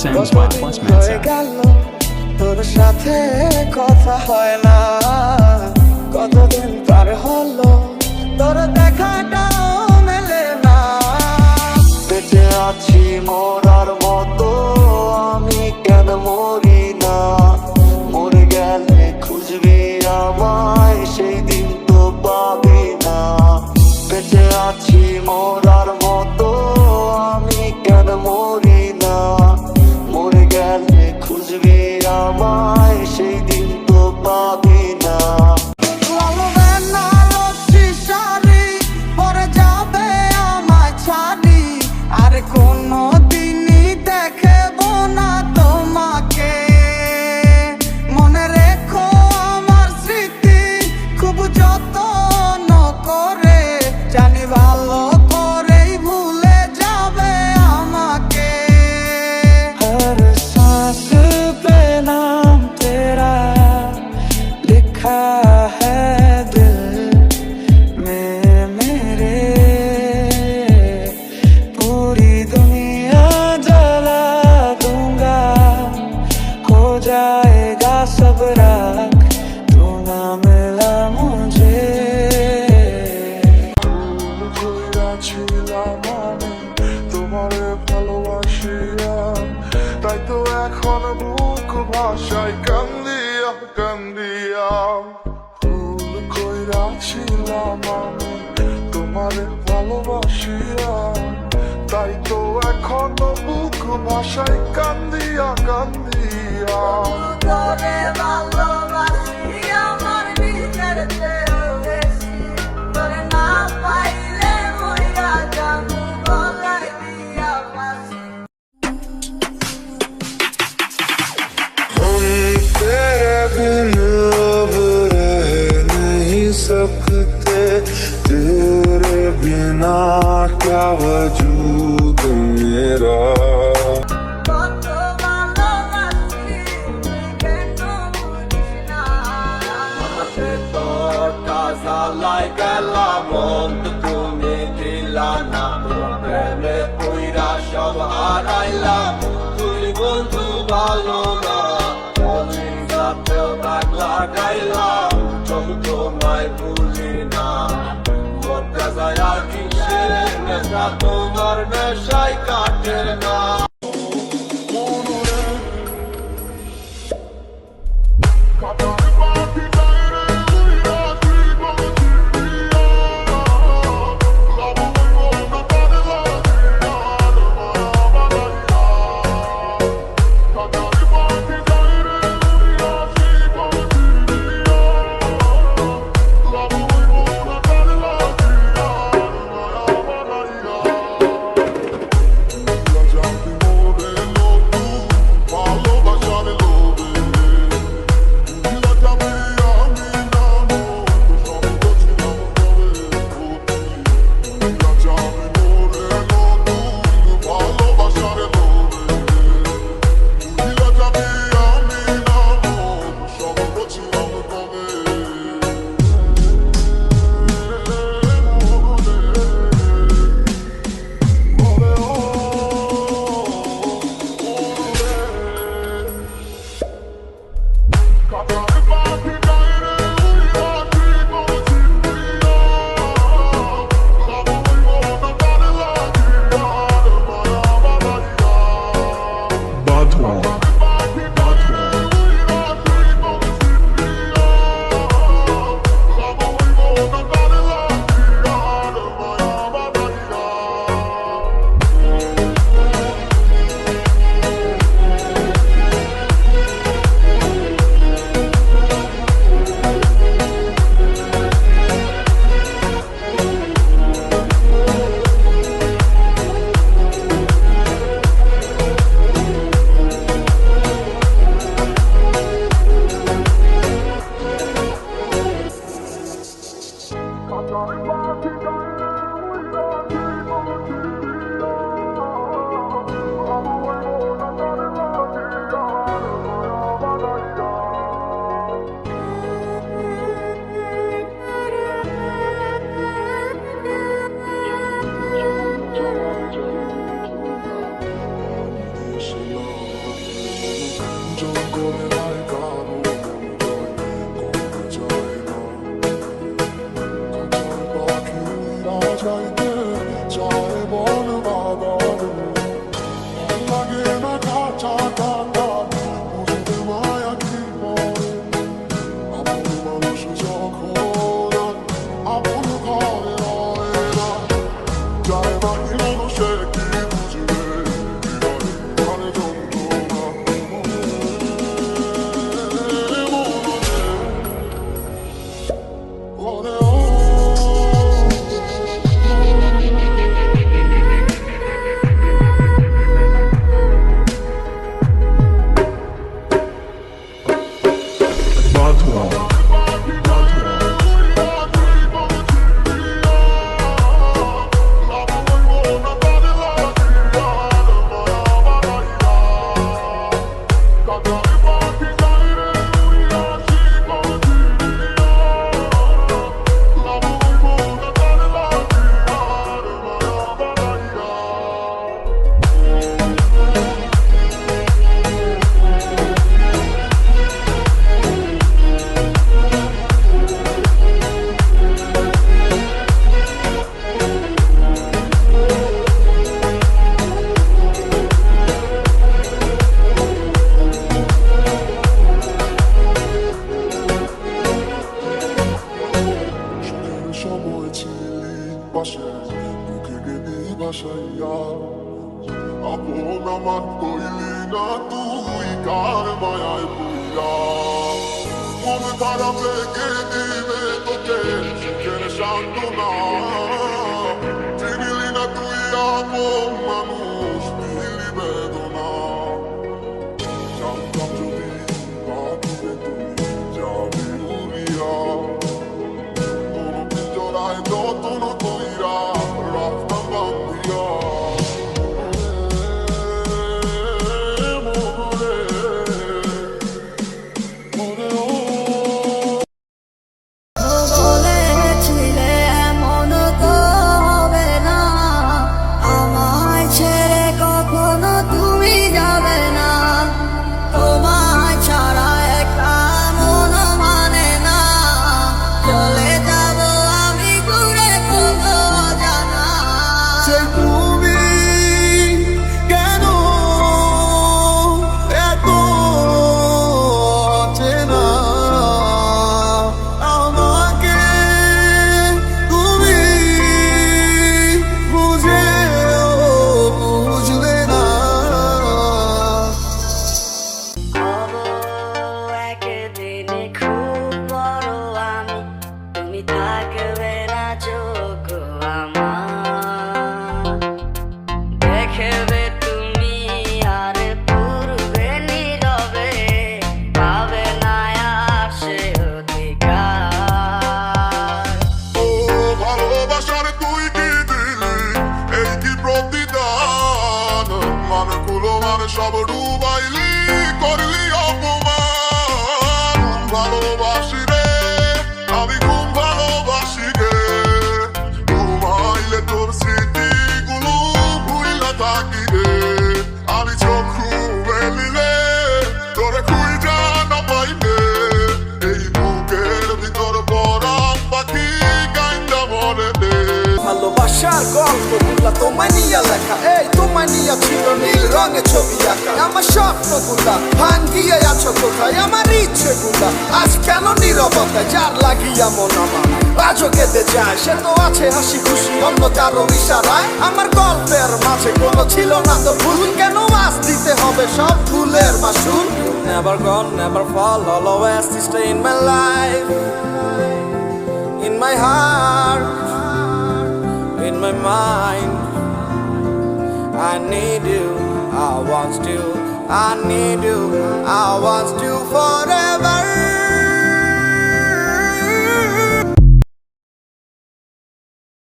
sounds by Plusman তোর সাথে কথা হয় না, কতদিন পার হলো তোর দেখাটাও মেলে না। বেঁচে আছি মরার মতো, আমি কেন মরি না? মরে গেলে খুঁজবি আমায়, সেই দিন তো পাবি না। বেঁচে আছি মরার মতো, আমি কেন মরি না? মরে গেলে খুঁজবি আমায়, সেই দিন তো পাবি না। আর কোনো দিনই দেখব না তোমাকে, মনে রেখো আমার স্মৃতি খুব যত্ন করে, জানি ভালো করেই ভুলে যাবে আমাকে। हर सांस पे नाम तेरा लिखा है दिल में मेरे, पूरी दुनिया जला दूंगा, हो जाएगा सब राख, तू ना मिला मुझे। ছিলাম আমি তোমারে ভালোবাসিয়া, তাই তো এখন বুক ভাষায় কান্দিয়া কান্দিয়া। ভুল কইরা ছিলাম আমি তোমারে ভালোবাসিয়া, তাই তো এখন বুক ভাষায় কান্দিয়া কান্দিয়া। তোরে ভালোবাসি আমার নিজের চেয়েও বেশি, তোরে না পাইলে মইরা যাবো গলায় দিয়া ফাঁসি। हम तेरे बिन अब रह नहीं सकते, तेरे बिना क्या वजूद मेरा। তুমি দিলা না প্রেমে কইরা সব হারাইলাম, তুই বন্ধু ভালো না, মনের সাথেও দাগ লাগাইলাম, তোমায় ভুলি না। মনটা যায় আর কিসের নেশা, তোমার নেশায় কাটে না। Jumping চলে যায় কারো যায় না কাঁচার পাখিরা যাইতে চায় বন বাগানে লাগে না কাঁচা কাটা বুঝতে মায়া কি পরে আপন মানুষ যখন আপন ঘরে রয় না যায় বাকি মানুষে কি বুঝবে হৃদয় যন্ত্রণা ওরে ও সময় ছিলি পাশে মুখে গেলি ভাসাইয়া আপন আমার কইলি না তুই কার মায়ায় পুইয়া মন খারাপ রেখে দিবে তোকে সুখের সান্ত্বনা চিনিলি না তুই আপন মানুষ দিলি বেদনা জানতাম যদি বাঁধবে তুই যাবি উড়িয়া জোড়ায় যতন কইরা রাস্তা বান্ধিয়া বলেছিলে এমন তো হবে না, আমায় ছেড়ে কখনো তুমি যাবে না। তোমায় ছাড়া একা মন মানে না, চলে যাব আমি ঘুরে কোনো জানা। সে তুমি কেন এত চেনা আমাকে তুমি বুঝলে না একদিন খুব বড় আমি, তুমি থাকবে না চোখ আমার, দেখবে তুমি আর পূর্বে নীরবে, পাবে না আর সে অধিকার। ও ভালোবাসার তুই কি দিলি এই কি প্রতিদান মানে কুলো মানে সব ডুবাইলি করলি অপমান ভালোবাসি রে আমি খুব ভালোবাসি রে ঘুমাইলে তোর স্মৃতিগুলো ভুইলা থাকি রে আমি চক্ষু মেলিলে তোরে খুঁজা না পাইলে এই বুকের ভিতর পরাণ পাখি গাইন্দা মরে দে ভালোবাসার গল্পগুলা তোমায় নিয়ে লেখা, এই তোমায় নিয়ে ছিল নীল রঙে ছবি আঁকা। আমার স্বপ্নগুলা ভাঙ্গিয়ে আছো কোথায়, আমার ইচ্ছেগুলা আজ কেন নীরবতায়, যার লাগিয়া মন আমার আজও কেঁদে যায়, সে তো আছে হাসি খুশি অন্য কারো ইশারায়। আমার গল্পের মাঝে কোনো ছিল না তো ভুল, কেন আজ দিতে হবে সব ভুলের মাসুল। Never gone, never fall, always stay in my life, in my heart, in my mind. I need you, I want you, I need you, I want you forever.